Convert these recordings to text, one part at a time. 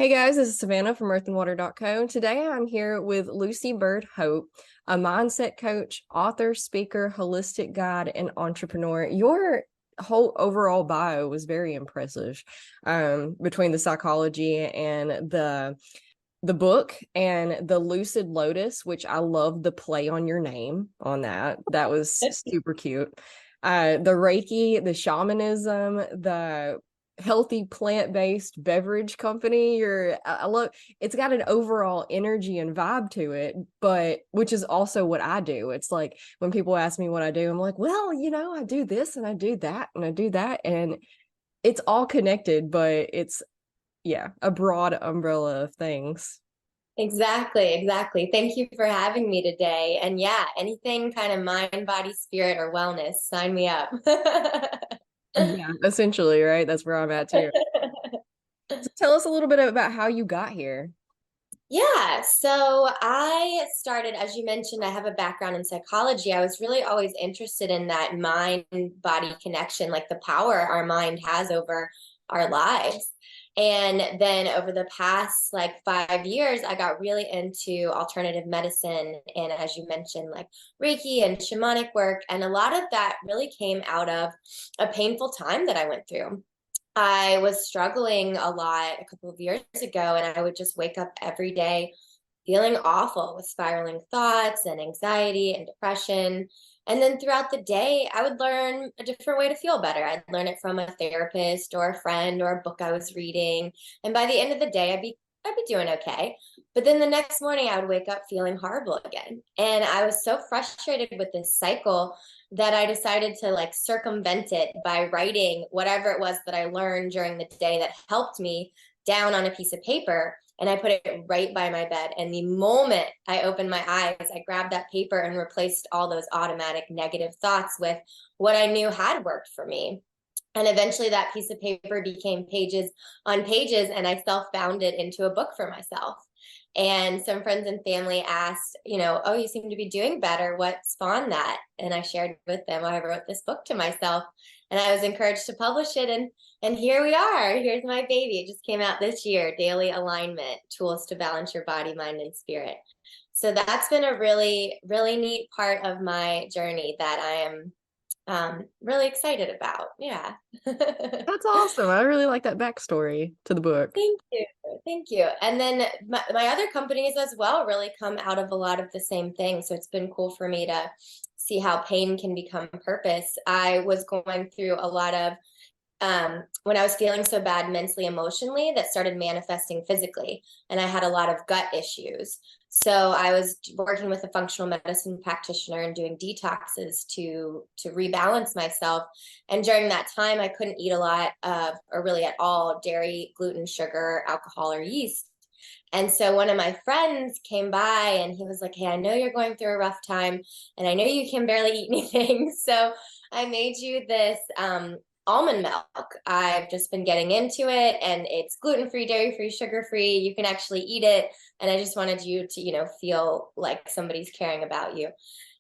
Hey guys, this is Savannah from earthandwater.co. Today I'm here with Lucy Bird Hope, a mindset coach, author, speaker, holistic guide, and entrepreneur. Your whole overall bio was very impressive, between the psychology and the book and the Lucid Lotus, which I love the play on your name on that. That was super cute. The Reiki, the shamanism, the healthy plant-based beverage company. I love it's got an overall energy and vibe to it, but which is also what I do. It's like when people ask me what I do, I'm like, well, I do this and I do that and I do that, and it's all connected, but it's a broad umbrella of things. Exactly, exactly. Thank you for having me today. And yeah, anything kind of mind, body, spirit, or wellness, sign me up. Yeah, essentially, right? That's where I'm at too. So tell us a little bit about how you got here. Yeah, so I started, as you mentioned, I have a background in psychology. I was really always interested in that mind body connection, like the power our mind has over our lives. And then over the past like 5 years, I got really into alternative medicine. And as you mentioned, like Reiki and shamanic work. And a lot of that really came out of a painful time that I went through. I was struggling a lot a couple of years ago, and I would just wake up every day feeling awful with spiraling thoughts and anxiety and depression. And then throughout the day, I would learn a different way to feel better. I'd learn it from a therapist or a friend or a book I was reading. And by the end of the day, I'd be doing okay. But then the next morning I would wake up feeling horrible again. And I was so frustrated with this cycle that I decided to like circumvent it by writing whatever it was that I learned during the day that helped me down on a piece of paper. And I put it right by my bed. And the moment I opened my eyes, I grabbed that paper and replaced all those automatic negative thoughts with what I knew had worked for me. And eventually that piece of paper became pages on pages, and I self-bound it into a book for myself. And some friends and family asked, oh, you seem to be doing better. What spawned that? And I shared with them, I wrote this book to myself, and I was encouraged to publish it. And here we are. Here's my baby. It just came out this year, Daily Alignment, Tools to Balance Your Body, Mind, and Spirit. So that's been a really, really neat part of my journey that I am really excited about. Yeah. That's awesome. I really like that backstory to the book. Thank you. Thank you. And then my other companies as well really come out of a lot of the same things. So it's been cool for me to see how pain can become purpose. I was going through a lot of when I was feeling so bad mentally, emotionally, that started manifesting physically. And I had a lot of gut issues. So I was working with a functional medicine practitioner and doing detoxes to rebalance myself. And during that time, I couldn't eat a lot of, or really at all, dairy, gluten, sugar, alcohol, or yeast. And so one of my friends came by and he was like, hey, I know you're going through a rough time and I know you can barely eat anything. So I made you this almond milk. I've just been getting into it, and it's gluten-free, dairy-free, sugar-free. You can actually eat it. And I just wanted you to, feel like somebody's caring about you.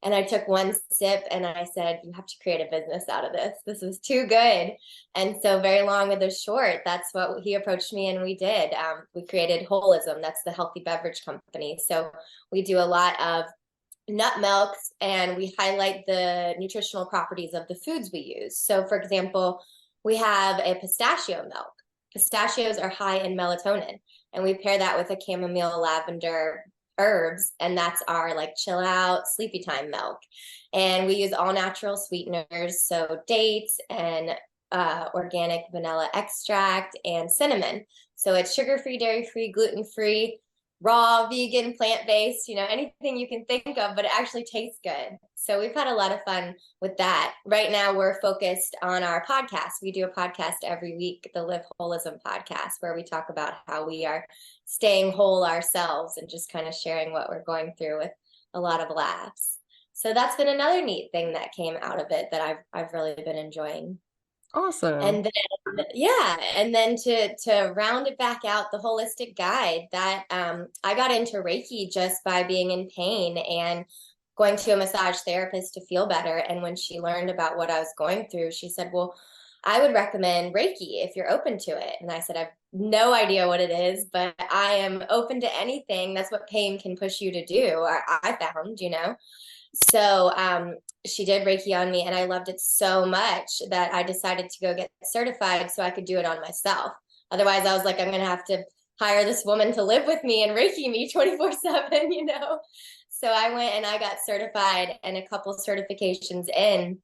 And I took one sip and I said, you have to create a business out of this. This is too good. And so very long with a short, that's what he approached me and we did. We created Holism. That's the healthy beverage company. So we do a lot of nut milks, and we highlight the nutritional properties of the foods we use. So for example, we have a pistachio milk. Pistachios are high in melatonin, and we pair that with a chamomile lavender herbs, and that's our like chill out sleepy time milk. And we use all natural sweeteners, so dates and organic vanilla extract and cinnamon. So it's sugar-free, dairy-free, gluten-free, raw, vegan, plant-based, anything you can think of, but it actually tastes good. So we've had a lot of fun with that. Right now, we're focused on our podcast. We do a podcast every week, the Live Holism podcast, where we talk about how we are staying whole ourselves and just kind of sharing what we're going through with a lot of laughs. So that's been another neat thing that came out of it that I've really been enjoying. Awesome. And then, yeah, and then to round it back out, the holistic guide that I got into Reiki just by being in pain and going to a massage therapist to feel better. And when she learned about what I was going through, she said, well, I would recommend Reiki if you're open to it. And I said, I've no idea what it is, but I am open to anything. That's what pain can push you to do. I found, So she did Reiki on me, and I loved it so much that I decided to go get certified so I could do it on myself. Otherwise, I was like, I'm going to have to hire this woman to live with me and Reiki me 24/7, So I went and I got certified, and a couple certifications in,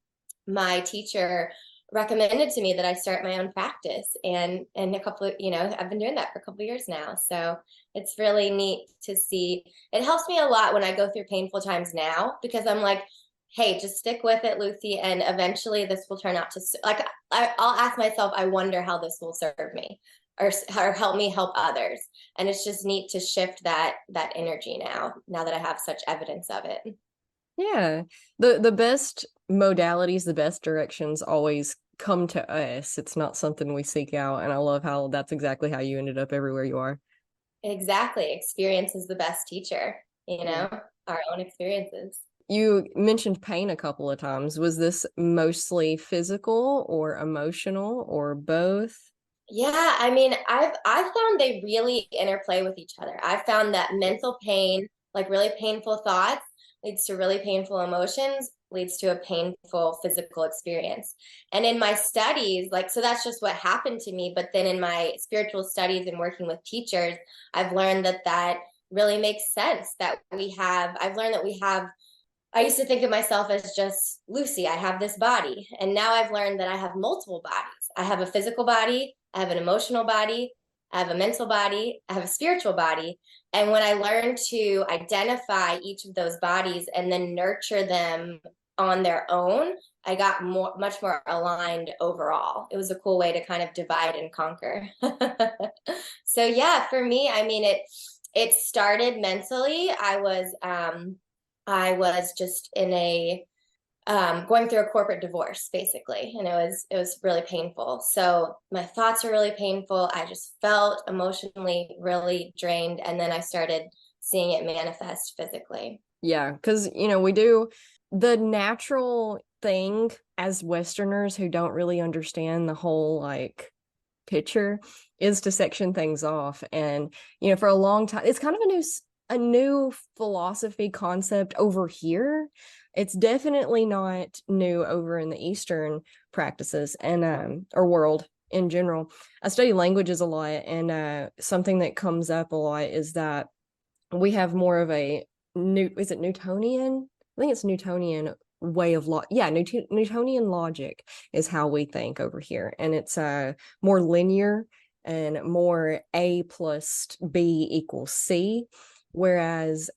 my teacher recommended to me that I start my own practice, and a couple of, I've been doing that for a couple of years now. So it's really neat to see. It helps me a lot when I go through painful times now, because I'm like, hey, just stick with it, Lucy, and eventually this will turn out to, like, I'll ask myself, I wonder how this will serve me, or help me help others. And it's just neat to shift that energy now that I have such evidence of it. Yeah. The best modalities, the best directions always come to us. It's not something we seek out. And I love how that's exactly how you ended up everywhere you are. Exactly. Experience is the best teacher, Yeah. our own experiences. You mentioned pain a couple of times. Was this mostly physical or emotional or both? Yeah, I mean, I've found they really interplay with each other. I've found that mental pain, like really painful thoughts, leads to really painful emotions, leads to a painful physical experience. And in my studies, like, so that's just what happened to me. But then in my spiritual studies and working with teachers, I've learned that really makes sense, that I've learned that we have. I used to think of myself as just Lucy. I have this body. And now I've learned that I have multiple bodies. I have a physical body, I have an emotional body, I have a mental body, I have a spiritual body. And when I learned to identify each of those bodies and then nurture them on their own, I got much more aligned overall. It was a cool way to kind of divide and conquer. So yeah, for me, I mean, it started mentally. I was just in a going through a corporate divorce, basically, and it was really painful. So my thoughts were really painful. I just felt emotionally really drained, and then I started seeing it manifest physically. Yeah, because, we do the natural thing as Westerners who don't really understand the whole like picture is to section things off. And, for a long time, it's kind of a new philosophy concept over here. It's definitely not new over in the Eastern practices and or world in general. I study languages a lot, and something that comes up a lot is that we have more of a is it Newtonian? I think it's Newtonian way of Newtonian logic is how we think over here, and it's more linear and more A plus B equals C. Whereas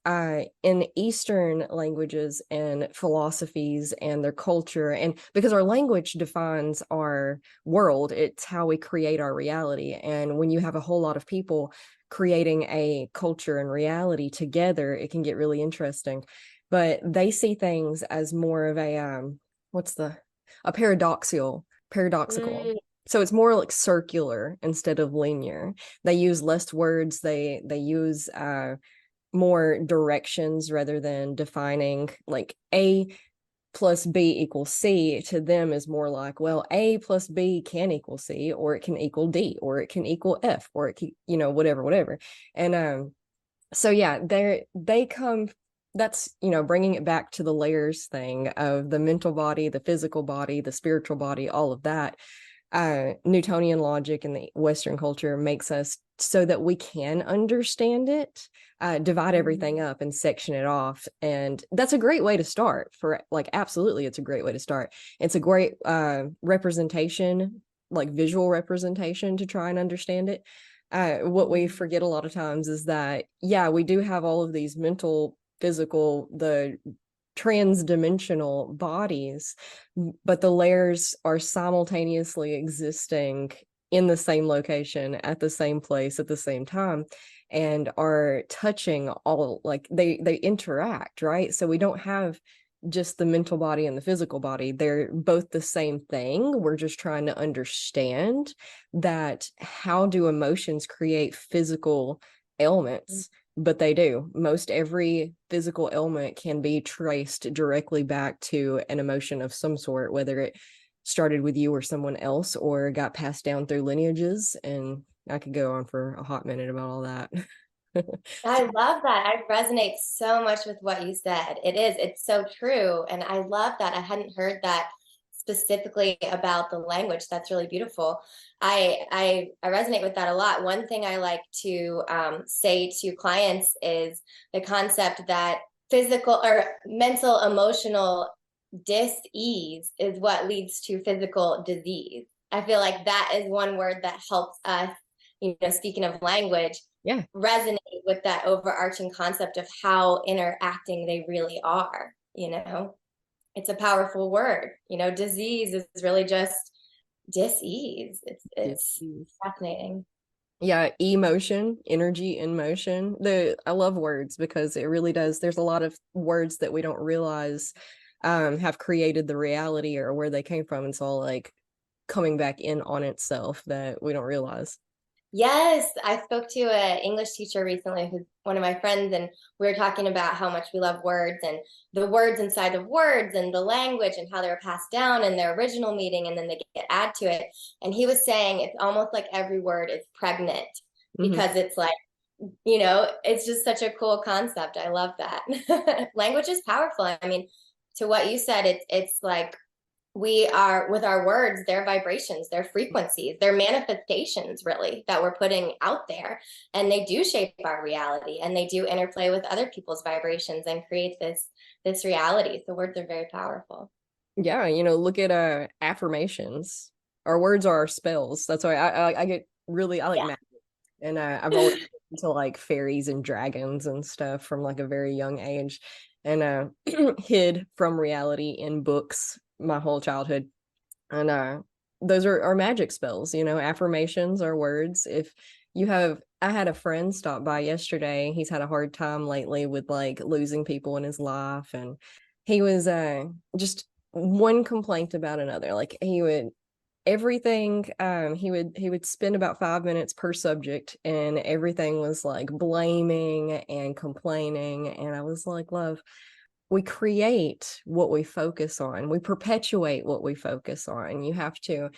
in Eastern languages and philosophies and their culture, and because our language defines our world, it's how we create our reality. And when you have a whole lot of people creating a culture and reality together, it can get really interesting. But they see things as more of a paradoxical. Mm. So it's more like circular instead of linear. They use less words. They use more directions rather than defining like A plus B equals C. To them is more like, well, A plus B can equal C, or it can equal D, or it can equal F, or it can, whatever. And so yeah, they come, that's, bringing it back to the layers thing of the mental body, the physical body, the spiritual body, all of that. Newtonian logic in the Western culture makes us so that we can understand it, divide everything up and section it off. And that's a great way to start for, like, absolutely, it's a great way to start. It's a great representation, like visual representation, to try and understand it. What we forget a lot of times is that, yeah, we do have all of these mental, physical, the trans-dimensional bodies, but the layers are simultaneously existing in the same location at the same place at the same time, and are touching all, like they interact, right? So we don't have just the mental body and the physical body. They're both the same thing. We're just trying to understand that, how do emotions create physical ailments? But they do. Most every physical ailment can be traced directly back to an emotion of some sort, whether it's started with you or someone else or got passed down through lineages. And I could go on for a hot minute about all that. I love that. I resonate so much with what you said. It's so true. And I love that. I hadn't heard that specifically about the language. That's really beautiful. I resonate with that a lot. One thing I like to say to clients is the concept that physical or mental, emotional dis-ease is what leads to physical disease. I feel like that is one word that helps us, speaking of language, Yeah. resonate with that overarching concept of how interacting they really are. It's a powerful word. Disease is really just dis-ease. It's fascinating. Yeah, emotion, energy in motion. I love words because it really does. There's a lot of words that we don't realize have created the reality or where they came from. It's all like coming back in on itself that we don't realize. Yes, I spoke to an English teacher recently who's one of my friends, and we were talking about how much we love words and the words inside of words and the language and how they were passed down in their original meaning and then they get add to it. And he was saying it's almost like every word is pregnant because it's like, it's just such a cool concept. I love that. Language is powerful. I mean, to what you said, it's like we are with our words, their vibrations, their frequencies, their manifestations really that we're putting out there, and they do shape our reality and they do interplay with other people's vibrations and create this reality. So words are very powerful. Yeah, look at affirmations. Our words are our spells. That's why I get really, I like magic, and I've always been into like fairies and dragons and stuff from like a very young age, and hid from reality in books my whole childhood. And those are magic spells. Affirmations are words. If you have I had a friend stop by yesterday. He's had a hard time lately with like losing people in his life, and he was just one complaint about another. Like he would everything he would spend about 5 minutes per subject, and everything was like blaming and complaining. And I was like, love, we create what we focus on. We perpetuate what we focus on. You have to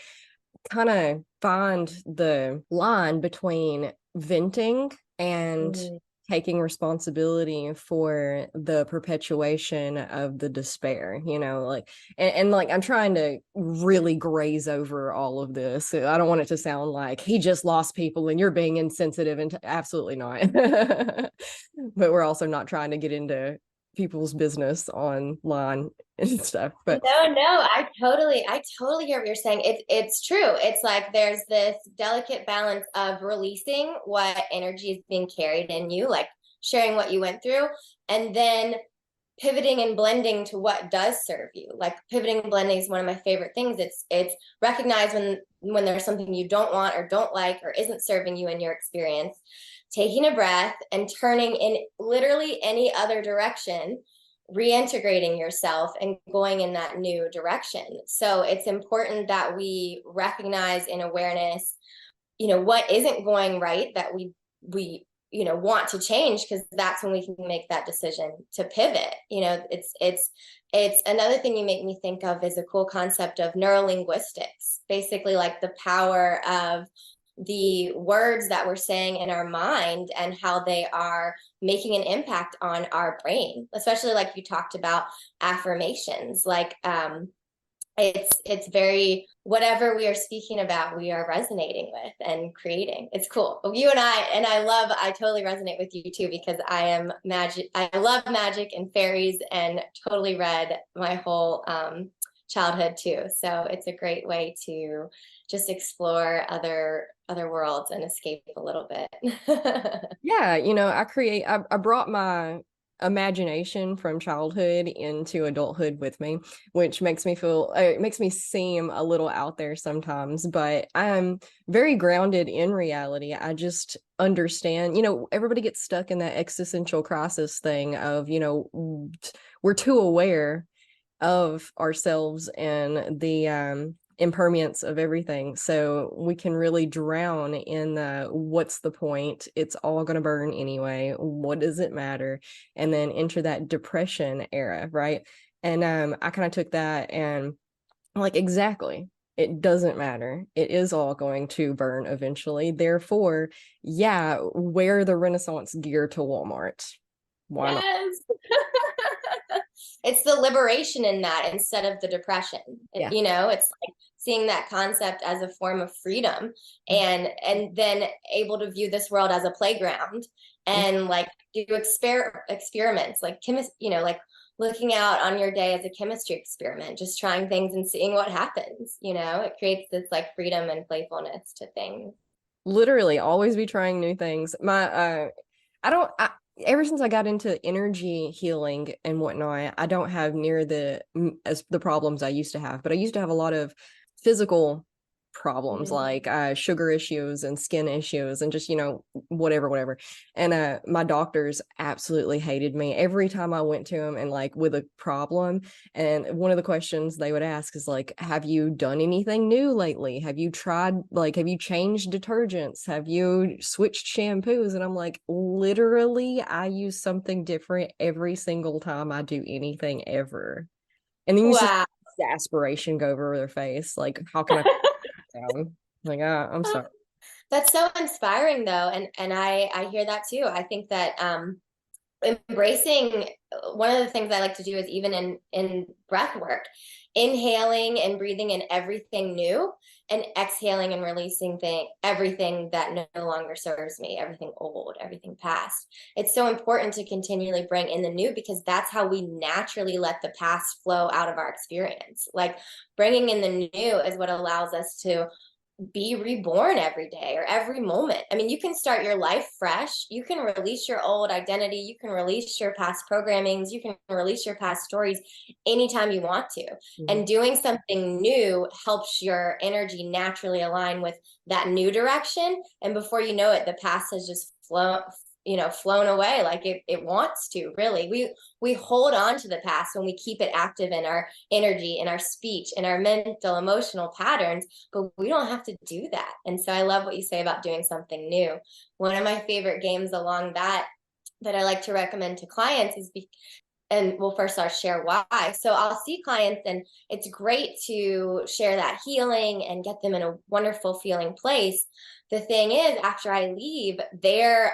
kind of find the line between venting and taking responsibility for the perpetuation of the despair, like, and like I'm trying to really graze over all of this. I don't want it to sound like he just lost people and you're being insensitive, and absolutely not. But we're also not trying to get into people's business online and stuff. But no, I totally hear what you're saying. It's true. It's like there's this delicate balance of releasing what energy is being carried in you, like sharing what you went through, and then pivoting and blending to what does serve you. Like pivoting and blending is one of my favorite things. It's recognize when there's something you don't want or don't like or isn't serving you in your experience, taking a breath and turning in literally any other direction, reintegrating yourself and going in that new direction. So it's important that we recognize in awareness, what isn't going right that we want to change, because that's when we can make that decision to pivot. It's another thing you make me think of is a cool concept of neurolinguistics, basically like the power of the words that we're saying in our mind and how they are making an impact on our brain, especially like you talked about affirmations. Like it's very, whatever we are speaking about, we are resonating with and creating. It's cool. You and I totally resonate with you too, because I love magic and fairies and totally read my whole childhood too. So it's a great way to just explore other worlds and escape a little bit. yeah, I brought my imagination from childhood into adulthood with me, which makes me feel, it makes me seem a little out there sometimes, but I'm very grounded in reality. I just understand, everybody gets stuck in that existential crisis thing of, we're too aware of ourselves and the impermanence of everything, so we can really drown in the what's the point, it's all going to burn anyway, what does it matter, and then enter that depression era, right? And I kind of took that and Like, exactly. It doesn't matter. It is all going to burn eventually. Therefore, yeah, wear the Renaissance gear to Walmart. Why not? Yes. It's the liberation in that instead of the depression. Yeah. It's like seeing that concept as a form of freedom, and then able to view this world as a playground, and like do experiments like like looking out on your day as a chemistry experiment, just trying things and seeing what happens. It creates this like freedom and playfulness to things. Literally always be trying new things. I don't I, ever since I got into energy healing and whatnot, I don't have near as the problems I used to have, but I used to have a lot of physical problems Mm-hmm. like sugar issues and skin issues and just whatever. And my doctors absolutely hated me every time I went to them and like with a problem. And one of the questions they would ask is like, have you done anything new lately? Have you tried, like, have you changed detergents? Have you switched shampoos? And I'm like, literally, I use something different every single time I do anything ever. And then you see Wow. exasperation go over their face. Like, how can I down? Like, I'm sorry. That's so inspiring though, and I hear that too. I think that embracing, one of the things I like to do is even in breath work, inhaling and breathing in everything new, and exhaling and releasing everything that no longer serves me, everything old, everything past. It's so important to continually bring in the new, because that's how we naturally let the past flow out of our experience. Like bringing in the new is what allows us to be reborn every day or every moment. I mean, you can start your life fresh. You can release your old identity. You can release your past programmings. You can release your past stories anytime you want to. Mhm. And doing something new helps your energy naturally align with that new direction. And before you know it, the past has just flown away like it wants to. Really, we hold on to the past when we keep it active in our energy, in our speech, in our mental emotional patterns, but we don't have to do that. And so I love what you say about doing something new. One of my favorite games along that I like to recommend to clients and well, first I'll share why. So I'll see clients, and it's great to share that healing and get them in a wonderful feeling place. The thing is, after I leave, their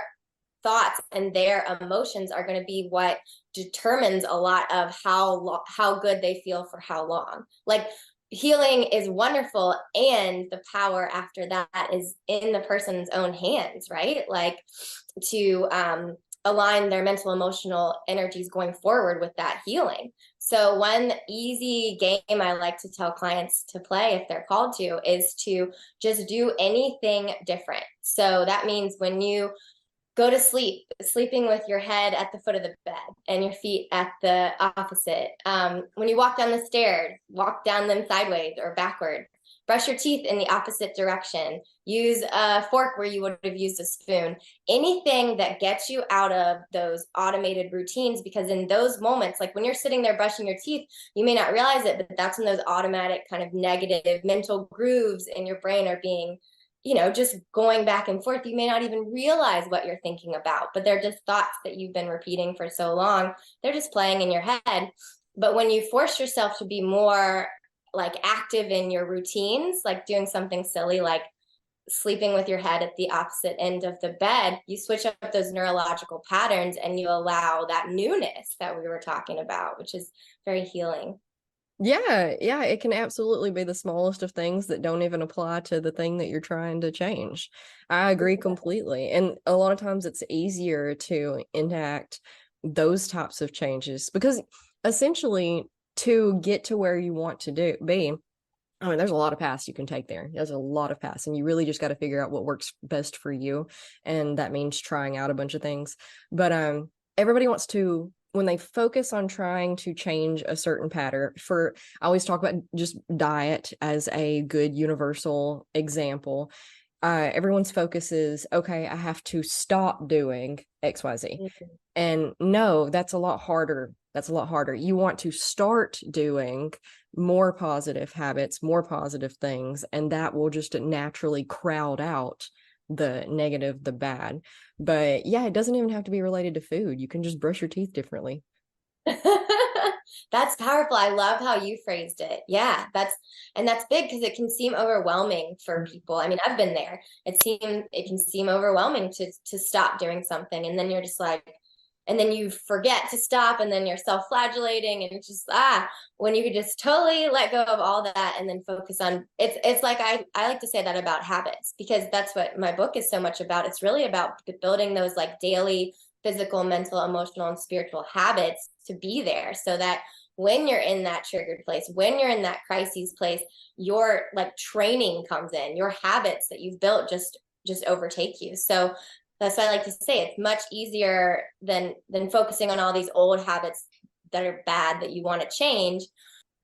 thoughts and their emotions are going to be what determines a lot of how good they feel for how long. Like healing is wonderful, and the power after that is in the person's own hands, right? Like to align their mental emotional energies going forward with that healing. So one easy game I like to tell clients to play if they're called to is to just do anything different. So that means when you go to sleep, sleeping with your head at the foot of the bed and your feet at the opposite. When you walk down the stairs, walk down them sideways or backward. Brush your teeth in the opposite direction. Use a fork where you would have used a spoon. Anything that gets you out of those automated routines, because in those moments, like when you're sitting there brushing your teeth, you may not realize it, but that's when those automatic kind of negative mental grooves in your brain are being just going back and forth. You may not even realize what you're thinking about, but they're just thoughts that you've been repeating for so long. They're just playing in your head. But when you force yourself to be more like active in your routines, like doing something silly, like sleeping with your head at the opposite end of the bed, you switch up those neurological patterns and you allow that newness that we were talking about, which is very healing. Yeah, it can absolutely be the smallest of things that don't even apply to the thing that you're trying to change. I agree completely. And a lot of times it's easier to enact those types of changes because essentially to get to where you want to be, I mean, there's a lot of paths you can take there. There's a lot of paths, and you really just got to figure out what works best for you. And that means trying out a bunch of things. But everybody wants to, when they focus on trying to change a certain pattern, I always talk about just diet as a good universal example. Everyone's focus is, okay, I have to stop doing XYZ. And no, that's a lot harder. That's a lot harder. You want to start doing more positive habits, more positive things, and that will just naturally crowd out the negative, the bad. But yeah, it doesn't even have to be related to food. You can just brush your teeth differently. That's powerful. I love how you phrased it. Yeah, that's big because it can seem overwhelming for people. I mean, I've been there. It can seem overwhelming to stop doing something, and then you're just like, and then you forget to stop, and then you're self-flagellating, and it's just when you could just totally let go of all that and then focus on it's like I like to say that about habits, because that's what my book is so much about. It's really about building those like daily physical, mental, emotional, and spiritual habits to be there, so that when you're in that triggered place, when you're in that crises place, your like training comes in, your habits that you've built just overtake you. So that's why I like to say it's much easier than focusing on all these old habits that are bad that you want to change.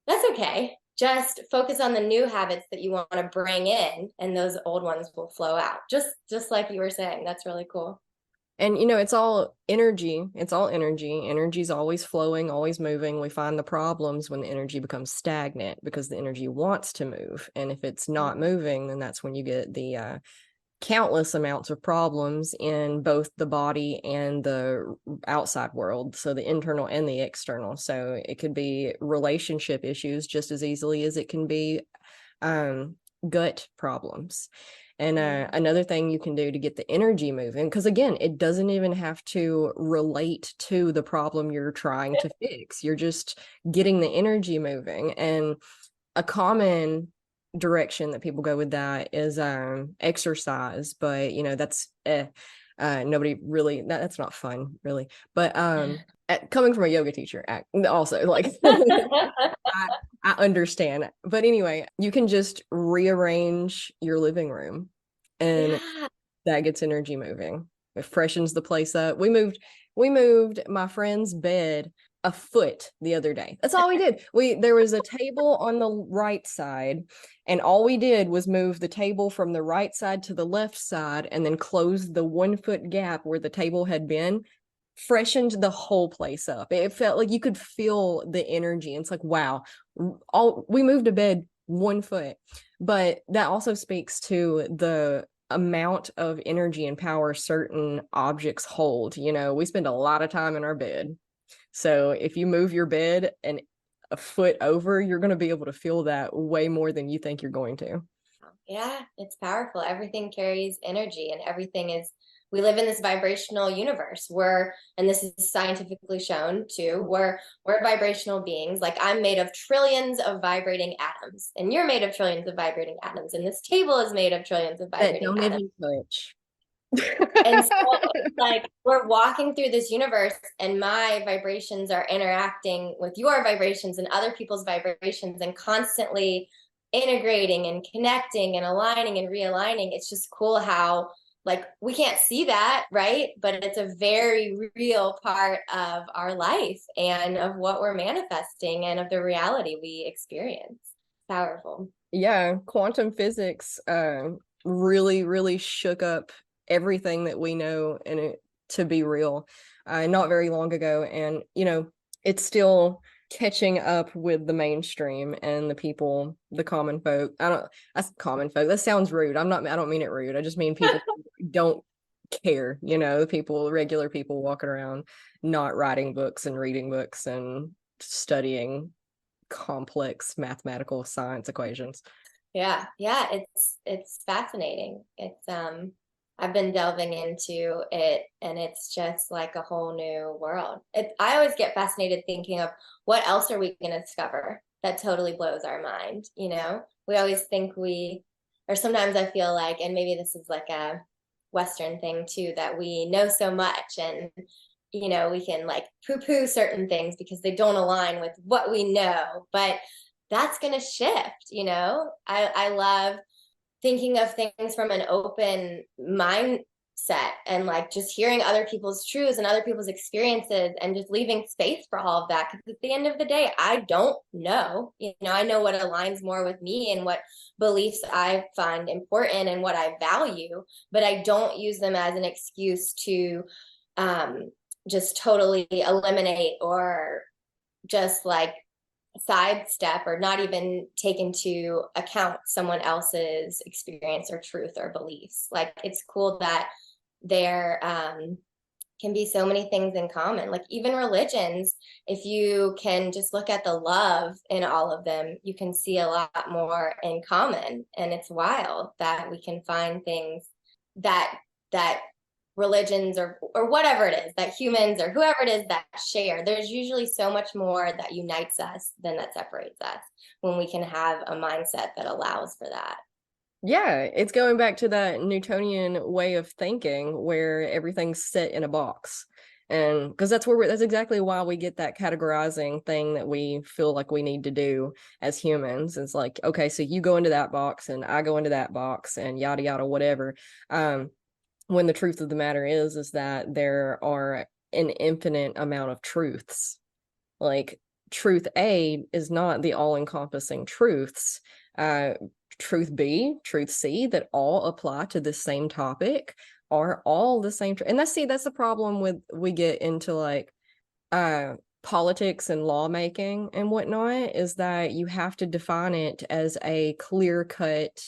That's okay. Just focus on the new habits that you want to bring in, and those old ones will flow out. Just like you were saying. That's really cool. And it's all energy. It's all energy. Energy's always flowing, always moving. We find the problems when the energy becomes stagnant because the energy wants to move. And if it's not moving, then that's when you get the countless amounts of problems in both the body and the outside world, so the internal and the external. So it could be relationship issues just as easily as it can be gut problems. And another thing you can do to get the energy moving, because again, it doesn't even have to relate to the problem you're trying to fix. You're just getting the energy moving. And a common direction that people go with that is exercise, but that's nobody really that's not fun really, but coming from a yoga teacher also like I understand. But anyway, you can just rearrange your living room and Yeah. that gets energy moving. It freshens the place up. We moved my friend's bed a foot the other day. That's all we did. There was a table on the right side, and all we did was move the table from the right side to the left side and then close the 1 foot gap where the table had been. Freshened the whole place up. It felt like you could feel the energy. It's like, wow, we moved a bed 1 foot. But that also speaks to the amount of energy and power certain objects hold. We spend a lot of time in our bed. So if you move your bed and a foot over, you're going to be able to feel that way more than you think you're going to. Yeah, it's powerful. Everything carries energy, and we live in this vibrational universe where, and this is scientifically shown too, we're vibrational beings. Like, I'm made of trillions of vibrating atoms, and you're made of trillions of vibrating atoms, and this table is made of trillions of vibrating Don't atoms. even touch. And so it's like we're walking through this universe, and my vibrations are interacting with your vibrations and other people's vibrations, and constantly integrating and connecting and aligning and realigning. It's just cool how, like, we can't see that, right? But it's a very real part of our life and of what we're manifesting and of the reality we experience. Powerful. Yeah, quantum physics really, really shook up everything that we know and it to be real not very long ago. And, it's still catching up with the mainstream and the people, the common folk. That's common folk. That sounds rude. I don't mean it rude. I just mean people don't care, regular people walking around, not writing books and reading books and studying complex mathematical science equations. Yeah, it's fascinating. I've been delving into it, and it's just like a whole new world. I always get fascinated thinking of what else are we going to discover that totally blows our mind. We always think or sometimes I feel like, and maybe this is like a Western thing too, that we know so much, and we can like poo-poo certain things because they don't align with what we know, but that's going to shift. I love thinking of things from an open mindset, and like just hearing other people's truths and other people's experiences, and just leaving space for all of that. Because at the end of the day, I don't know. I know what aligns more with me and what beliefs I find important and what I value, but I don't use them as an excuse to just totally eliminate or just like sidestep or not even take into account someone else's experience or truth or beliefs. Like, it's cool that they're can be so many things in common. Like even religions, if you can just look at the love in all of them, you can see a lot more in common. And it's wild that we can find things that that religions or whatever it is, that humans or whoever it is that share. There's usually so much more that unites us than that separates us when we can have a mindset that allows for that. Yeah, it's going back to that Newtonian way of thinking where everything's set in a box. And because that's exactly why we get that categorizing thing that we feel like we need to do as humans. It's like, okay, so you go into that box and I go into that box and yada yada, whatever. When the truth of the matter is that there are an infinite amount of truths. Like truth A is not the all-encompassing truths. Uh, truth B, truth C, that all apply to the same topic are all the same. And that's the problem with we get into like politics and lawmaking and whatnot, is that you have to define it as a clear-cut,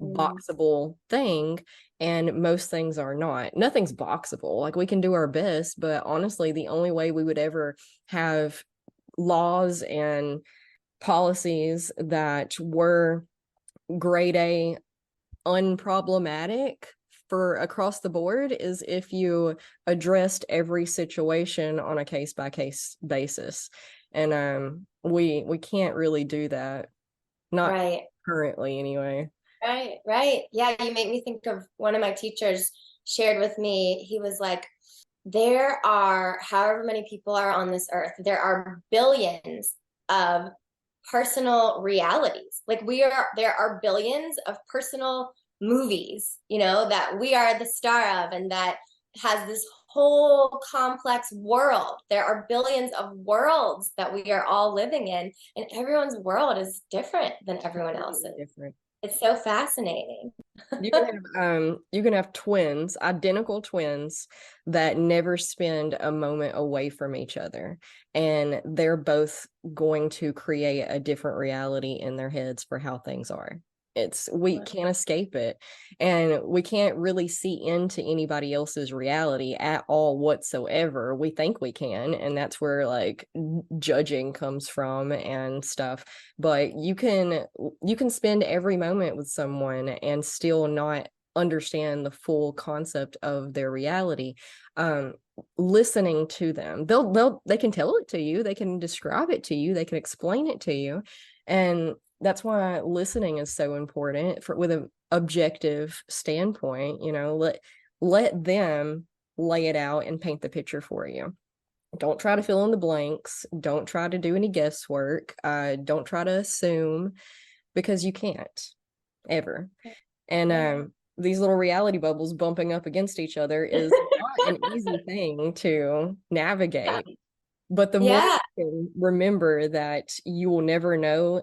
boxable thing. And most things are not. Nothing's boxable. Like we can do our best, but honestly, the only way we would ever have laws and policies that were grade A unproblematic for across the board is if you addressed every situation on a case by case basis. And we can't really do that. Not Right. currently anyway. Right, right. Yeah, you make me think of one of my teachers shared with me. He was like, there are however many people are on this earth, there are billions of personal realities. Like there are billions of personal movies, that we are the star of and that has this whole complex world. There are billions of worlds that we are all living in, and everyone's world is different than everyone else's. Different. It's so fascinating. You can have twins, identical twins that never spend a moment away from each other, and they're both going to create a different reality in their heads for how things are. We can't escape it, and we can't really see into anybody else's reality at all whatsoever. We think we can, and that's where like judging comes from and stuff. But you can spend every moment with someone and still not understand the full concept of their reality. Listening to them, they can tell it to you, they can describe it to you, they can explain it to you, and that's why listening is so important with an objective standpoint. Let them lay it out and paint the picture for you. Don't try to fill in the blanks. Don't try to do any guesswork. Don't try to assume, because you can't ever. And these little reality bubbles bumping up against each other is not an easy thing to navigate. But the more you can remember that you will never know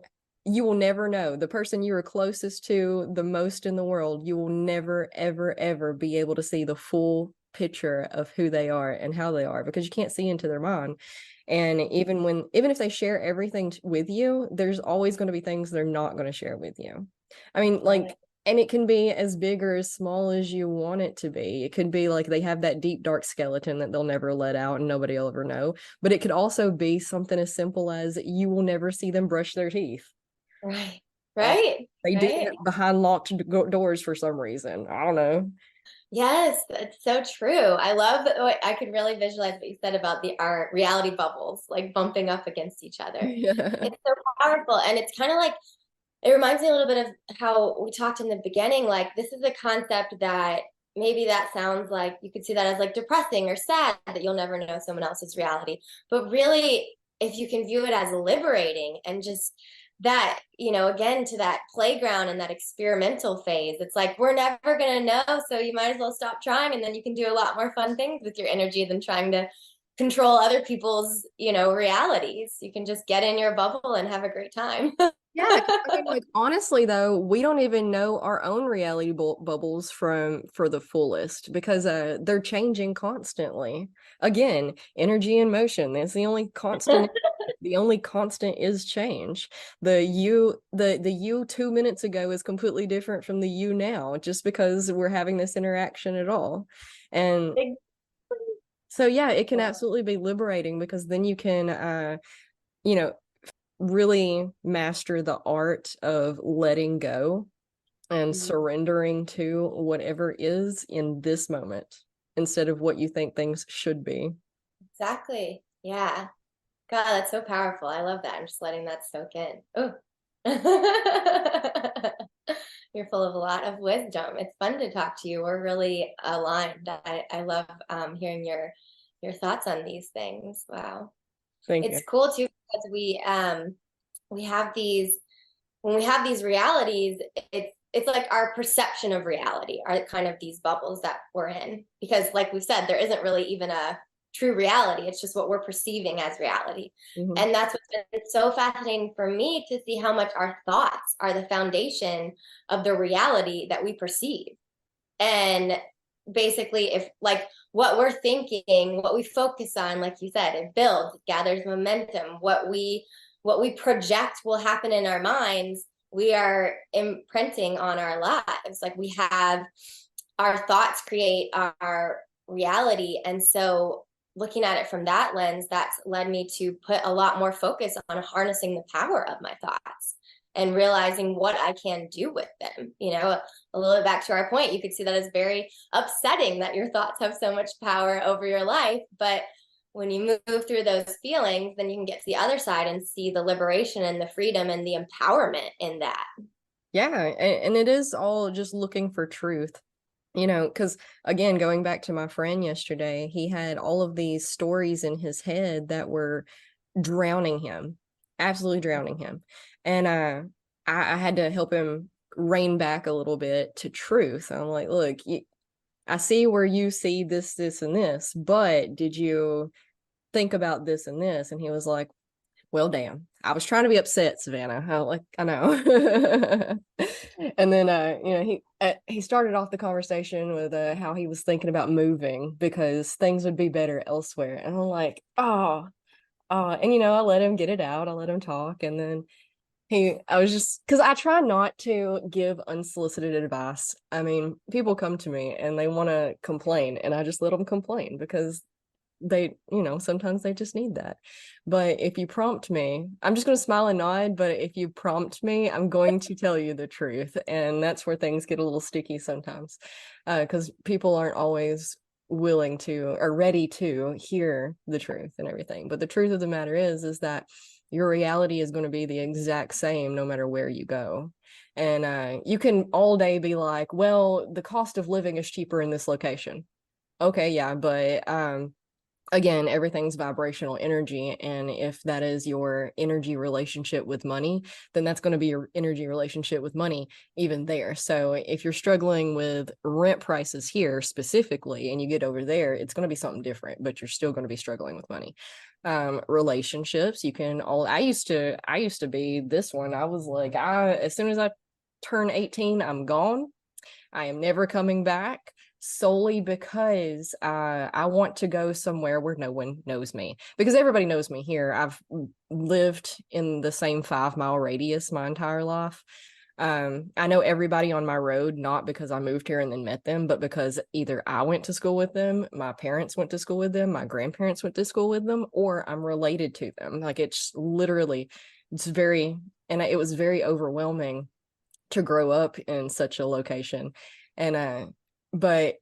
the person you are closest to the most in the world. You will never, ever, ever be able to see the full picture of who they are and how they are, because you can't see into their mind. And even if they share everything with you, there's always going to be things they're not going to share with you. I mean, like, and it can be as big or as small as you want it to be. It could be like they have that deep, dark skeleton that they'll never let out and nobody will ever know. But it could also be something as simple as you will never see them brush their teeth. Right. Right. They do right. it behind locked doors for some reason. I don't know. Yes, it's so true. I love that. I could really visualize what you said about our reality bubbles, like bumping up against each other. Yeah. It's so powerful. And it's kind of like, it reminds me a little bit of how we talked in the beginning. Like, this is a concept that maybe that sounds like you could see that as like depressing or sad, that you'll never know someone else's reality. But really, if you can view it as liberating and just that, again, to that playground and that experimental phase, it's like, we're never going to know. So you might as well stop trying. And then you can do a lot more fun things with your energy than trying to control other people's, realities. You can just get in your bubble and have a great time. Yeah, I mean, like honestly though, we don't even know our own reality bubbles for the fullest, because they're changing constantly. Again, energy and motion. That's the only constant. The only constant is change. The you 2 minutes ago is completely different from the you now, just because we're having this interaction at all. And So yeah, it can absolutely be liberating, because then you can you know, really master the art of letting go and Mhm. surrendering to whatever is in this moment instead of what you think things should be. Exactly. Yeah. God, that's so powerful. I love that. I'm just letting that soak in. Oh. You're full of a lot of wisdom. It's fun to talk to you. We're really aligned. I love hearing your thoughts on these things. Wow. Thank you. It's cool too because we have these when we have these realities, it's like our perception of reality are kind of these bubbles that we're in. Because like we said, there isn't really even a true reality. It's just what we're perceiving as reality. Mhm. And that's what's been so fascinating for me, to see how much our thoughts are the foundation of the reality that we perceive. And basically, if like what we're thinking, what we focus on, like you said, it builds, it gathers momentum. What we project will happen in our minds, we are imprinting on our lives. Like we have our thoughts create our reality. And so looking at it from that lens, that's led me to put a lot more focus on harnessing the power of my thoughts and realizing what I can do with them. A little bit back to our point, you could see that as very upsetting that your thoughts have so much power over your life. But when you move through those feelings, then you can get to the other side and see the liberation and the freedom and the empowerment in that. Yeah, and it is all just looking for truth. Because again, going back to my friend yesterday, he had all of these stories in his head that were drowning him, absolutely drowning him. And I had to help him rein back a little bit to truth. I'm like, look, I see where you see this, and this, but did you think about this and this? And he was like, well, damn, I was trying to be upset, Savannah. I know. And then he started off the conversation with how he was thinking about moving because things would be better elsewhere. And I'm like, and I let him get it out. I let him talk. And then I was just, because I try not to give unsolicited advice. I mean, people come to me and they want to complain, and I just let them complain because sometimes they just need that. But if you prompt me, I'm just going to smile and nod. But if you prompt me, I'm going to tell you the truth. And that's where things get a little sticky sometimes, because people aren't always willing to or ready to hear the truth and everything. But the truth of the matter is that your reality is going to be the exact same no matter where you go. And you can all day be like, well, the cost of living is cheaper in this location. Okay, yeah, but again, everything's vibrational energy. And if that is your energy relationship with money, then that's going to be your energy relationship with money even there. So if you're struggling with rent prices here specifically and you get over there, it's going to be something different, but you're still going to be struggling with money. Relationships, you can all I used to be this one. I was like, as soon as I turn 18, I'm gone. I am never coming back, solely because I want to go somewhere where no one knows me, because everybody knows me here. I've lived in the same 5 mile radius my entire life. I know everybody on my road, not because I moved here and then met them, but because either I went to school with them, my parents went to school with them, my grandparents went to school with them, or I'm related to them. Like it's very, and it was very overwhelming to grow up in such a location. And but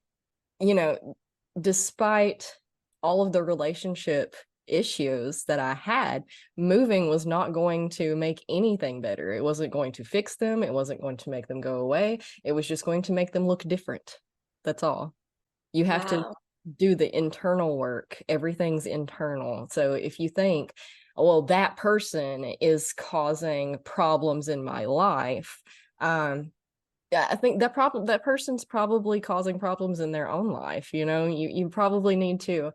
you know despite all of the relationship issues that I had, moving was not going to make anything better. It wasn't going to fix them. It wasn't going to make them go away. It was just going to make them look different. That's all. You have to Wow. do the internal work. Everything's internal. So if you think, well, that person is causing problems in my life, yeah, I think that person's probably causing problems in their own life. You probably need to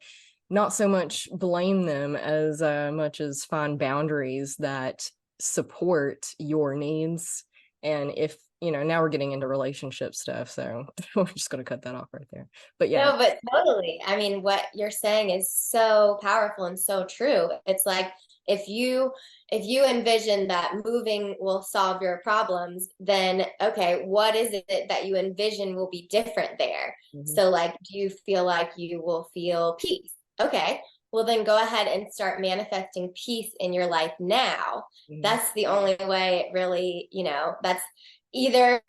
not so much blame them as much as find boundaries that support your needs. And if now we're getting into relationship stuff, so we're just going to cut that off right there. But yeah. No, but totally. I mean, what you're saying is so powerful and so true. It's like if you envision that moving will solve your problems, then okay, what is it that you envision will be different there? Mhm. So like, do you feel like you will feel peace? Okay, well then go ahead and start manifesting peace in your life now. That's the only way it really, that's either,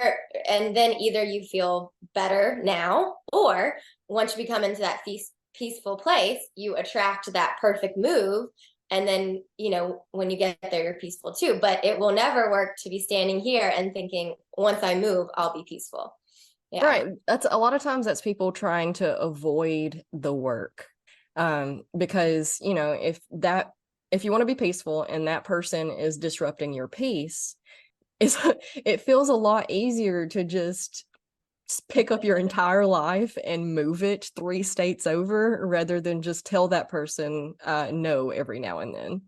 and then either you feel better now, or once you become into that peaceful place, you attract that perfect move. And then, when you get there, you're peaceful too. But it will never work to be standing here and thinking, once I move, I'll be peaceful. Yeah. Right. That's a lot of times that's people trying to avoid the work. Because, if you want to be peaceful and that person is disrupting your peace, it feels a lot easier to just pick up your entire life and move it 3 states over rather than just tell that person no every now and then.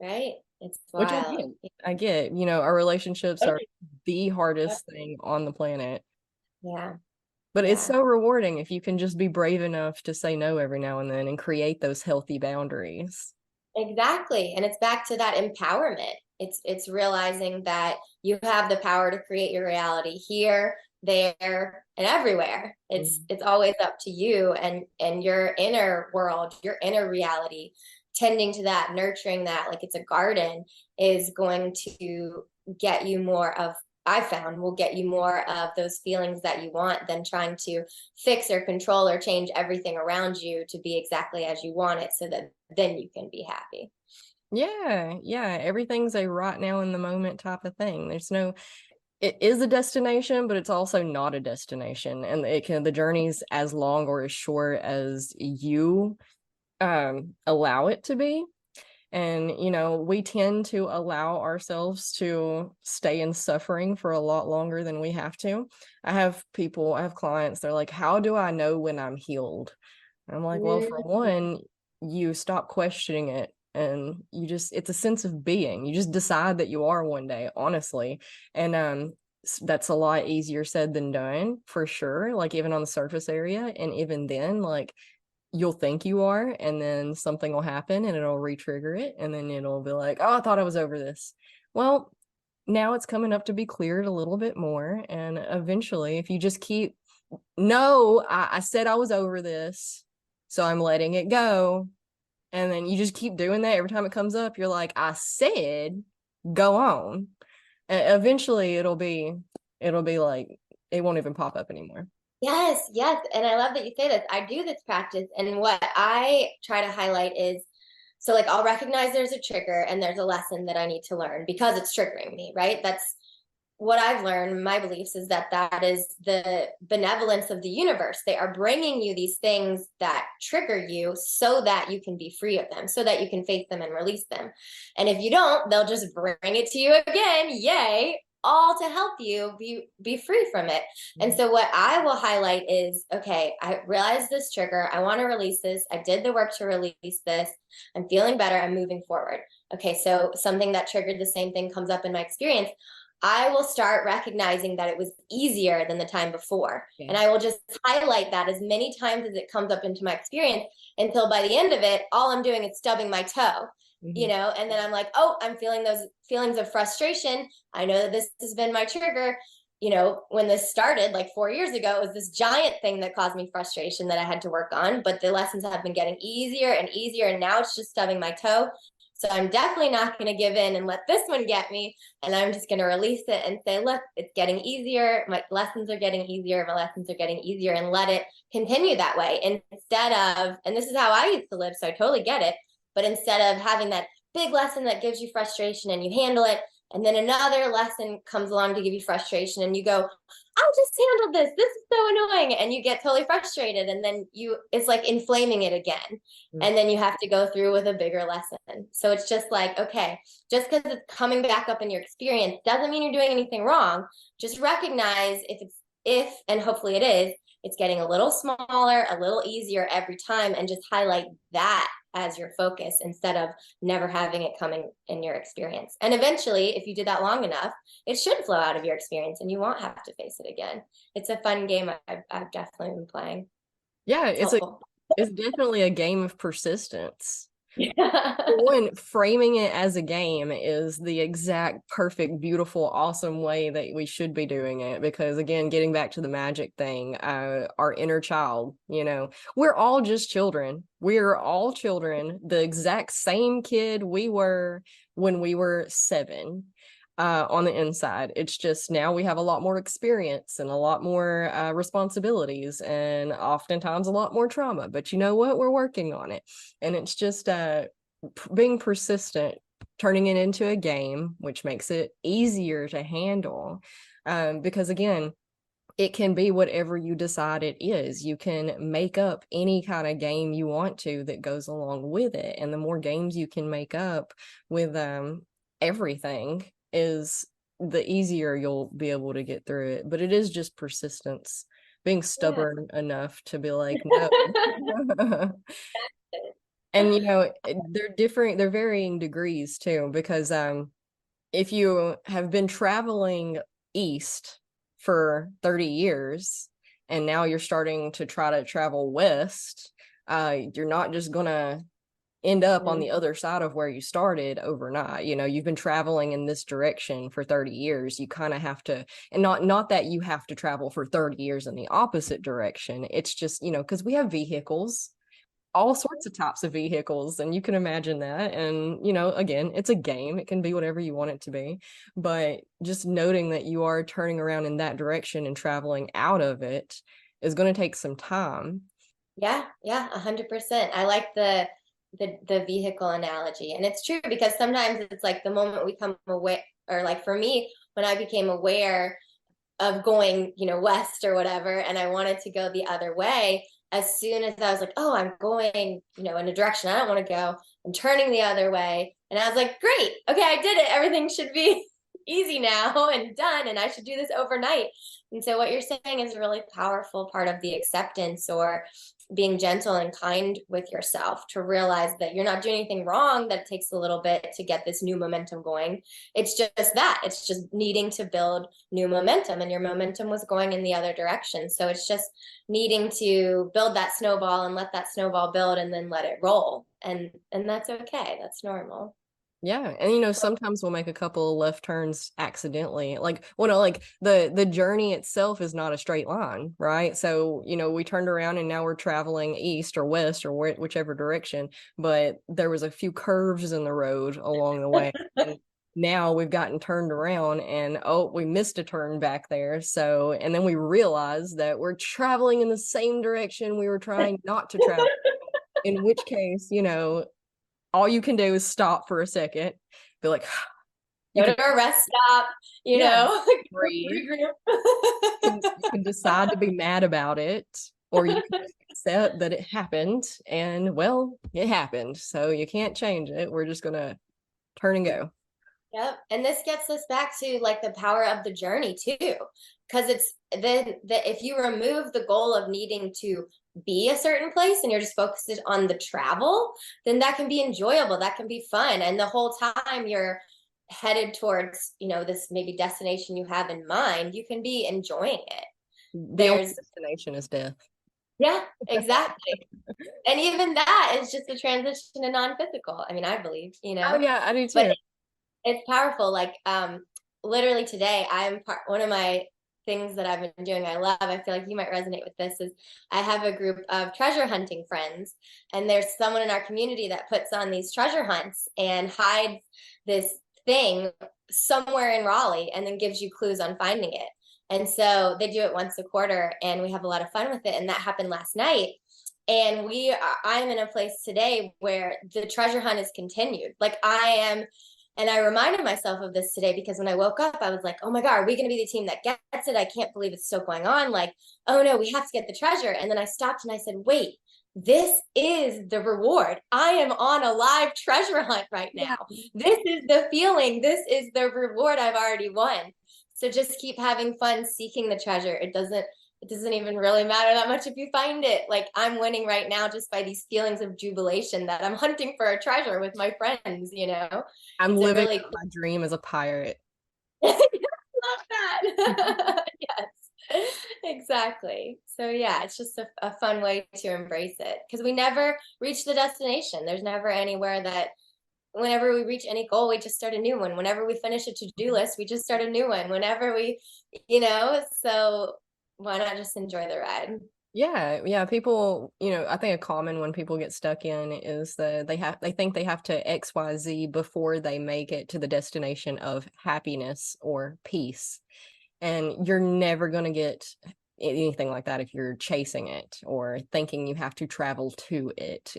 Right. It's Which wild. I get, our relationships are the hardest thing on the planet. Yeah. But it's Yeah. so rewarding if you can just be brave enough to say no every now and then and create those healthy boundaries. Exactly. And it's back to that empowerment. It's realizing that you have the power to create your reality here, there, and everywhere. It's always up to you and your inner world, your inner reality, tending to that, nurturing that like it's a garden is going to get you more of, I found, will get you more of those feelings that you want than trying to fix or control or change everything around you to be exactly as you want it so that then you can be happy. Yeah. Everything's a right now in the moment type of thing. It is a destination, but it's also not a destination. And the journey's as long or as short as you allow it to be. And, we tend to allow ourselves to stay in suffering for a lot longer than we have to. I have clients, they're like, how do I know when I'm healed? And I'm like, well, for one, you stop questioning it. And it's a sense of being. You just decide that you are one day, honestly. And that's a lot easier said than done, for sure. Like, even on the surface area. And even then, like, you'll think you are, and then something will happen and it'll re-trigger it, and then it'll be like, oh, I thought I was over this. Well, now it's coming up to be cleared a little bit more, and eventually, if you just keep, no, I said I was over this, so I'm letting it go, and then you just keep doing that every time it comes up, you're like, I said go on, and eventually it'll be like it won't even pop up anymore. Yes, yes. And I love that you say this. I do this practice. And what I try to highlight is so, like, I'll recognize there's a trigger and there's a lesson that I need to learn because it's triggering me, right? That's what I've learned. My beliefs is that that is the benevolence of the universe. They are bringing you these things that trigger you so that you can be free of them, so that you can face them and release them. And if you don't, they'll just bring it to you again. Yay, all to help you be free from it. And so what I will highlight is, okay, I realize this trigger, I want to release this, I did the work to release this, I'm feeling better, I'm moving forward. Okay, so something that triggered the same thing comes up in my experience, I will start recognizing that it was easier than the time before. Yeah. And I will just highlight that as many times as it comes up into my experience until by the end of it, all I'm doing is stubbing my toe. And then I'm like, oh, I'm feeling those feelings of frustration. I know that this has been my trigger. When this started like 4 years ago, it was this giant thing that caused me frustration that I had to work on. But the lessons have been getting easier and easier. And now it's just stubbing my toe. So I'm definitely not going to give in and let this one get me. And I'm just going to release it and say, look, it's getting easier. My lessons are getting easier. My lessons are getting easier, and let it continue that way. Instead of, and this is how I used to live, so I totally get it. But instead of having that big lesson that gives you frustration and you handle it, and then another lesson comes along to give you frustration and you go, I just handled this. This is so annoying. And you get totally frustrated. And then it's like inflaming it again. And then you have to go through with a bigger lesson. So it's just like, okay, just because it's coming back up in your experience doesn't mean you're doing anything wrong. Just recognize and hopefully it is, it's getting a little smaller, a little easier every time, and just highlight that as your focus instead of never having it coming in your experience. And eventually, if you did that long enough, it should flow out of your experience and you won't have to face it again. It's a fun game I've definitely been playing. Yeah, it's definitely a game of persistence. Yeah. One, framing it as a game is the exact perfect, beautiful, awesome way that we should be doing it. Because again, getting back to the magic thing, our inner child, we're all just children. We're all children, the exact same kid we were when we were 7. On the inside, it's just now we have a lot more experience and a lot more responsibilities, and oftentimes a lot more trauma. But you know what? We're working on it, and it's just being persistent, turning it into a game, which makes it easier to handle. Because again, it can be whatever you decide it is. You can make up any kind of game you want to that goes along with it. And the more games you can make up with everything is the easier you'll be able to get through it. But it is just persistence, being Yeah. stubborn enough to be like, no. And they're varying degrees too, because if you have been traveling east for 30 years and now you're starting to try to travel west, you're not just gonna end up on the other side of where you started overnight. You've been traveling in this direction for 30 years. You kind of have to, and not that you have to travel for 30 years in the opposite direction. It's just, because we have vehicles, all sorts of types of vehicles, and you can imagine that. And again, it's a game, it can be whatever you want it to be, but just noting that you are turning around in that direction and traveling out of it is going to take some time. Yeah, 100%. I like the vehicle analogy. And it's true because sometimes it's like the moment we come aware, or like for me, when I became aware of going, west or whatever, and I wanted to go the other way, as soon as I was like, oh, I'm going, in a direction I don't want to go, I'm turning the other way. And I was like, great, okay, I did it. Everything should be easy now and done, and I should do this overnight. And so what you're saying is a really powerful part of the acceptance, or being gentle and kind with yourself, to realize that you're not doing anything wrong, that it takes a little bit to get this new momentum going. It's just that. It's just needing to build new momentum, and your momentum was going in the other direction. So it's just needing to build that snowball and let that snowball build and then let it roll. And that's okay. That's normal. Yeah, and sometimes we'll make a couple of left turns accidentally. Like the journey itself is not a straight line, right? So, we turned around and now we're traveling east or west or whichever direction, but there was a few curves in the road along the way. And now we've gotten turned around and we missed a turn back there. So, and then we realized that we're traveling in the same direction we were trying not to travel. In which case, all you can do is stop for a second, be like, Go to a rest stop, yeah, breathe. regroup. You can decide to be mad about it, or you can just accept that it happened, and well, it happened, so you can't change it. We're just gonna turn and go. Yep. And this gets us back to like the power of the journey too. Because it's then that if you remove the goal of needing to be a certain place and you're just focused on the travel, then that can be enjoyable. That can be fun. And the whole time you're headed towards, this maybe destination you have in mind, you can be enjoying it. The only There's destination is death. Yeah, exactly. And even that is just a transition to non-physical. I mean, I believe, Oh yeah, I do but too. it's powerful. Like, literally today, one of my things that I've been doing, I love, I feel like you might resonate with this, is I have a group of treasure hunting friends, and there's someone in our community that puts on these treasure hunts and hides this thing somewhere in Raleigh and then gives you clues on finding it. And so they do it once a quarter, and we have a lot of fun with it. And that happened last night. And I'm in a place today where the treasure hunt is continued. Like I am, and I reminded myself of this today because when I woke up, I was like, oh my God, are we going to be the team that gets it? I can't believe it's still going on. Like, oh no, we have to get the treasure. And then I stopped and I said, wait, this is the reward. I am on a live treasure hunt right now. This is the feeling. This is the reward I've already won. So just keep having fun seeking the treasure. It doesn't even really matter that much if you find it. Like I'm winning right now just by these feelings of jubilation that I'm hunting for a treasure with my friends, I'm It's a living really cool. my dream as a pirate. Love that. Yes. Exactly. So yeah, it's just a fun way to embrace it because we never reach the destination. There's never anywhere that whenever we reach any goal, we just start a new one. Whenever we finish a to-do list, we just start a new one. Whenever we, so why not just enjoy the ride? Yeah, people, I think a common one people get stuck in is they think they have to XYZ before they make it to the destination of happiness or peace. And you're never going to get anything like that if you're chasing it or thinking you have to travel to it.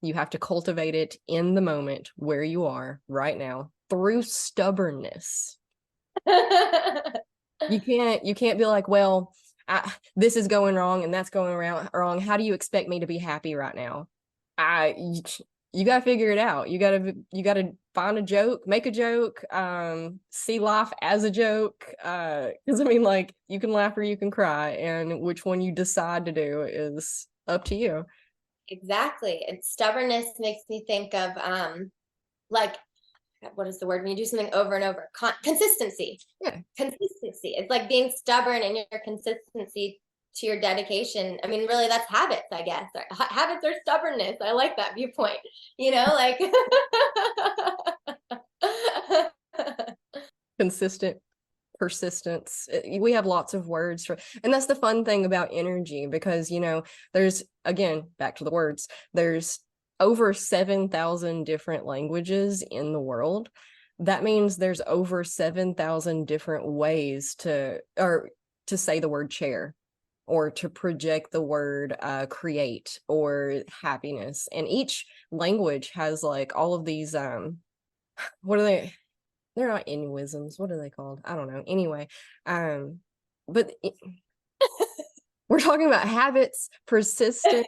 You have to cultivate it in the moment where you are right now through stubbornness. You can't be like, well, this is going wrong and that's going wrong. How do you expect me to be happy right now? You got to figure it out. You got to find a joke, make a joke, see life as a joke. Because I mean, like, you can laugh or you can cry, and which one you decide to do is up to you. Exactly. And stubbornness makes me think of like what is the word when you do something over and over? Consistency. Yeah, Consistency. It's like being stubborn in your consistency to your dedication. I mean, really, that's habits, I guess. Habits are stubbornness. I like that viewpoint. Like consistent persistence. We have lots of words for, and that's the fun thing about energy, because there's, again, back to the words, there's over 7,000 different languages in the world. That means there's over 7,000 different ways to say the word chair, or to project the word create or happiness. And each language has like all of these what are they, they're not Inuisms. What are they called? I don't know. Anyway, but we're talking about habits, persistent.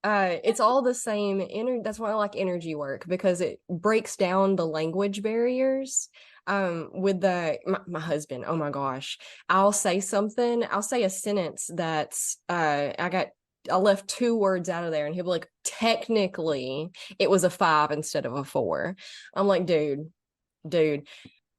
It's all the same. That's why I like energy work, because it breaks down the language barriers. With my husband, oh my gosh, I'll say a sentence that's I left two words out of there, and he'll be like, technically, it was a 5 instead of a 4. I'm like, dude.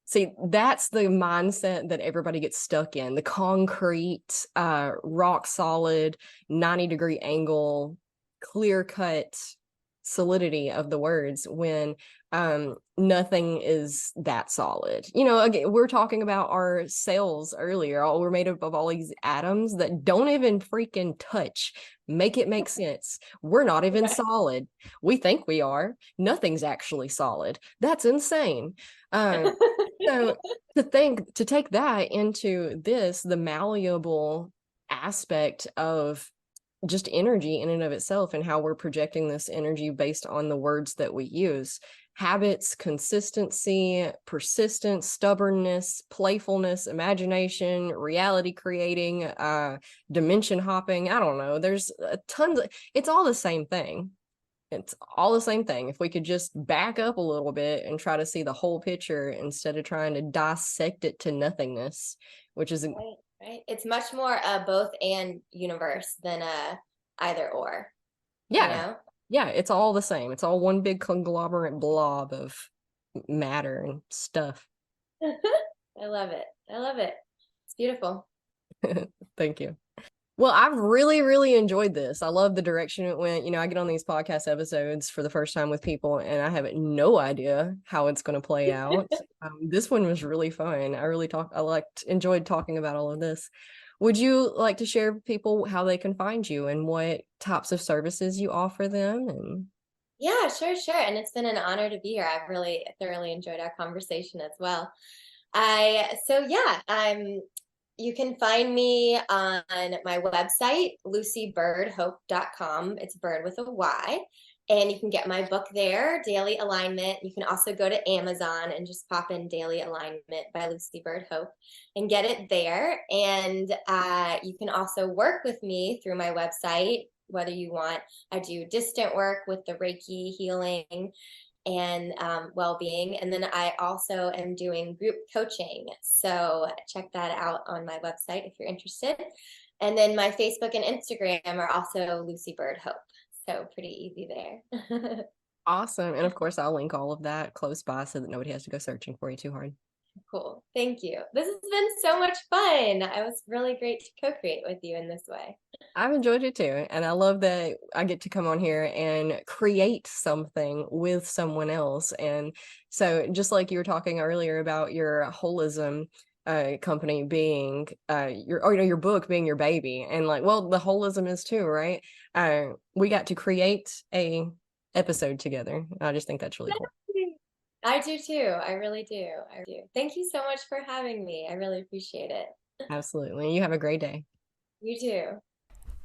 See, that's the mindset that everybody gets stuck in. The concrete, rock solid, 90-degree angle, clear cut solidity of the words, when nothing is that solid. Again, we're talking about our cells earlier. We're made up of all these atoms that don't even freaking touch. Make it make sense. We're not even solid. We think we are. Nothing's actually solid. That's insane. So to take that into the malleable aspect of just energy in and of itself, and how we're projecting this energy based on the words that we use. Habits, consistency, persistence, stubbornness, playfulness, imagination, reality creating, dimension hopping. I don't know. There's tons of, it's all the same thing. It's all the same thing. If we could just back up a little bit and try to see the whole picture instead of trying to dissect it to nothingness, which is right. It's much more a both and universe than a either or. Yeah. Yeah, it's all the same. It's all one big conglomerate blob of matter and stuff. I love it. I love it. It's beautiful. Thank you. Well, I've really, really enjoyed this. I love the direction it went. I get on these podcast episodes for the first time with people, and I have no idea how it's going to play out. This one was really fun. Enjoyed talking about all of this. Would you like to share with people how they can find you and what types of services you offer them? And Yeah, sure. And it's been an honor to be here. I've really thoroughly enjoyed our conversation as well. You can find me on my website, lucybirdhope.com. It's bird with a Y. And you can get my book there, Daily Alignment. You can also go to Amazon and just pop in Daily Alignment by Lucy Bird Hope and get it there. And you can also work with me through my website, whether you want. I do distant work with the Reiki healing and well-being. And then I also am doing group coaching. So check that out on my website if you're interested. And then my Facebook and Instagram are also Lucy Bird Hope. So pretty easy there. awesome. And of course, I'll link all of that close by so that nobody has to go searching for you too hard. Cool. Thank you. This has been so much fun. It was really great to co-create with you in this way. I've enjoyed it too. And I love that I get to come on here and create something with someone else. And so, just like you were talking earlier about your holism company being your, or your book being your baby, and like, well, the holism is too, right? We got to create a episode together. I just think that's really cool. I do too. I really do. I do. Thank you so much for having me. I really appreciate it. Absolutely. You have a great day. You too.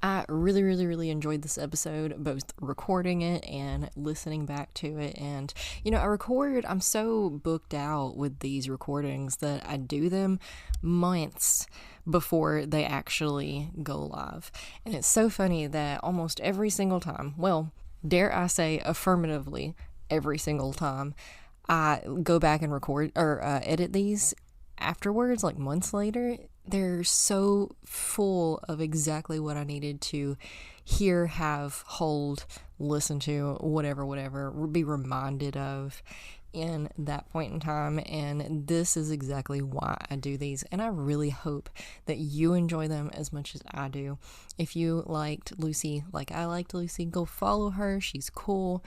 I really, really, really enjoyed this episode, both recording it and listening back to it. And, I'm so booked out with these recordings that I do them months before they actually go live. And it's so funny that almost every single time, well, dare I say affirmatively, every single time, I go back and record or edit these afterwards, like months later, they're so full of exactly what I needed to hear, have, hold, listen to, whatever, be reminded of in that point in time. And this is exactly why I do these. And I really hope that you enjoy them as much as I do. If you liked Lucy like I liked Lucy, go follow her. She's cool.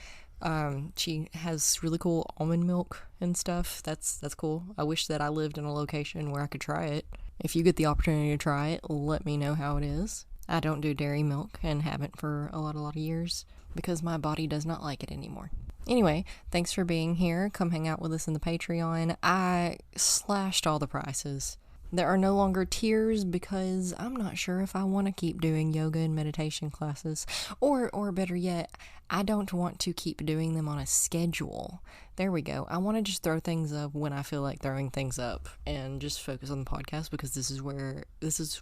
She has really cool almond milk and stuff. That's cool. I wish that I lived in a location where I could try it. If you get the opportunity to try it, let me know how it is. I don't do dairy milk and haven't for a lot of years because my body does not like it anymore. Anyway, thanks for being here. Come hang out with us in the Patreon. I slashed all the prices. There are no longer tiers because I'm not sure if I want to keep doing yoga and meditation classes. Or better yet, I don't want to keep doing them on a schedule. There we go. I want to just throw things up when I feel like throwing things up and just focus on the podcast because this is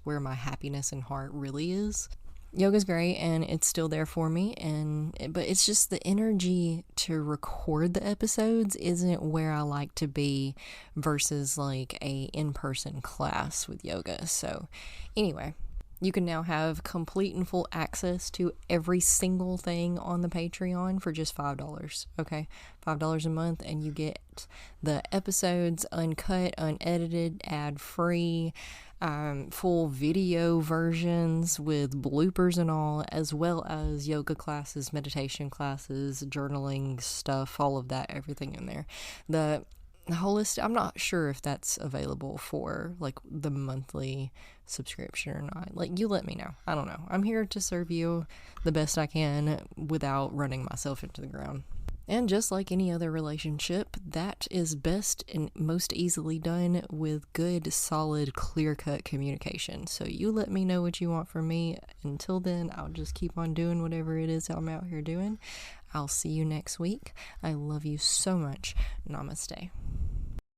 where my happiness and heart really is. Yoga's great and it's still there for me, but it's just the energy to record the episodes isn't where I like to be versus like a in-person class with yoga. So anyway, you can now have complete and full access to every single thing on the Patreon for just $5, okay? $5 a month, and you get the episodes uncut, unedited, ad-free, full video versions with bloopers and all, as well as yoga classes, meditation classes, journaling stuff, all of that, everything in there. The holistic, I'm not sure if that's available for like the monthly subscription or not. Like, you let me know. I don't know. I'm here to serve you the best I can without running myself into the ground. And just like any other relationship, that is best and most easily done with good, solid, clear-cut communication. So you let me know what you want from me. Until then, I'll just keep on doing whatever it is I'm out here doing. I'll see you next week. I love you so much. Namaste.